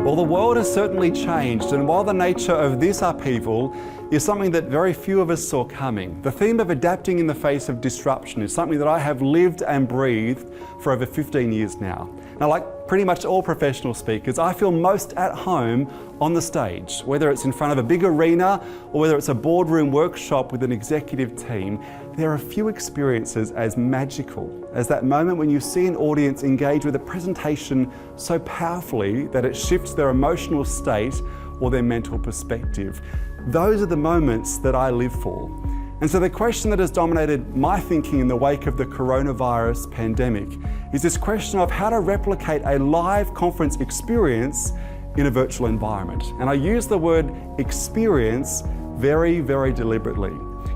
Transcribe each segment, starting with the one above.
Well, the world has certainly changed, and while the nature of this upheaval is something that very few of us saw coming, the theme of adapting in the face of disruption is something that I have lived and breathed for over 15 years now. Now, like pretty much all professional speakers, I feel most at home on the stage, whether it's in front of a big arena or whether it's a boardroom workshop with an executive team. There are few experiences as magical as that moment when you see an audience engage with a presentation so powerfully that it shifts their emotional state or their mental perspective. Those are the moments that I live for. And so the question that has dominated my thinking in the wake of the coronavirus pandemic is this question of how to replicate a live conference experience in a virtual environment. And I use the word experience very, very deliberately.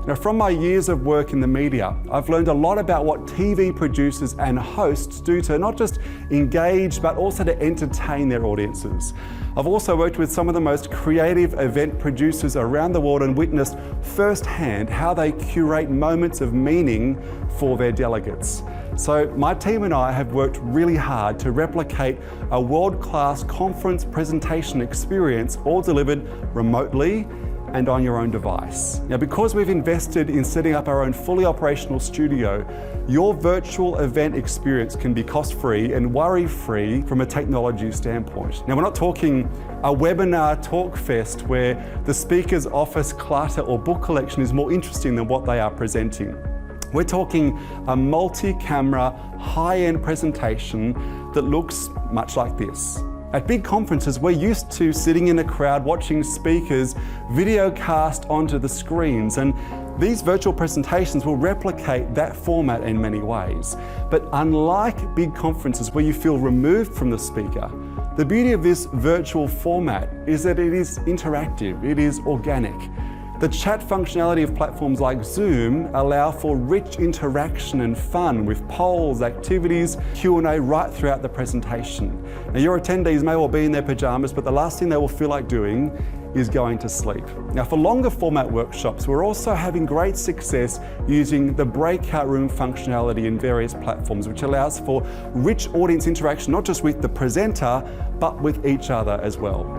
Now, from my years of work in the media, I've learned a lot about what TV producers and hosts do to not just engage, but also to entertain their audiences. I've also worked with some of the most creative event producers around the world and witnessed firsthand how they curate moments of meaning for their delegates. So my team and I have worked really hard to replicate a world-class conference presentation experience, all delivered remotely and on your own device. Now, because we've invested in setting up our own fully operational studio, your virtual event experience can be cost-free and worry-free from a technology standpoint. Now, we're not talking a webinar talk fest where the speaker's office clutter or book collection is more interesting than what they are presenting. We're talking a multi-camera, high-end presentation that looks much like this. At big conferences, we're used to sitting in a crowd watching speakers video cast onto the screens, and these virtual presentations will replicate that format in many ways. But unlike big conferences where you feel removed from the speaker, the beauty of this virtual format is that it is interactive, it is organic. The chat functionality of platforms like Zoom allow for rich interaction and fun with polls, activities, Q&A right throughout the presentation. Now, your attendees may well be in their pajamas, but the last thing they will feel like doing is going to sleep. Now, for longer format workshops, we're also having great success using the breakout room functionality in various platforms, which allows for rich audience interaction, not just with the presenter, but with each other as well.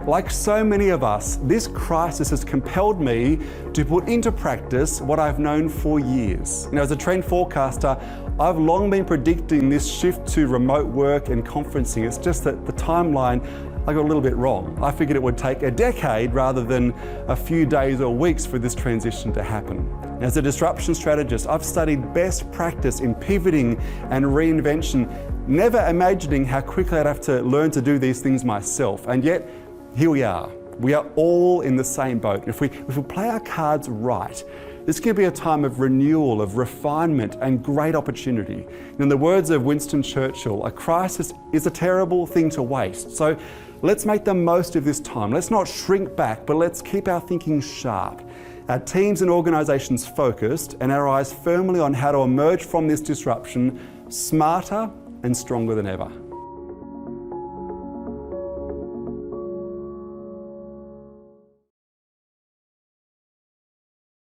Like so many of us, this crisis has compelled me to put into practice what I've known for years. As a trend forecaster, I've long been predicting this shift to remote work and conferencing. It's just that the timeline I got a little bit wrong. I figured it would take a decade rather than a few days or weeks for this transition to happen. As a disruption strategist, I've studied best practice in pivoting and reinvention, never imagining how quickly I'd have to learn to do these things myself. And yet, here we are. We are all in the same boat. If we play our cards right, this can be a time of renewal, of refinement, and great opportunity. In the words of Winston Churchill, a crisis is a terrible thing to waste. So let's make the most of this time. Let's not shrink back, but let's keep our thinking sharp, our teams and organizations focused, and our eyes firmly on how to emerge from this disruption smarter and stronger than ever.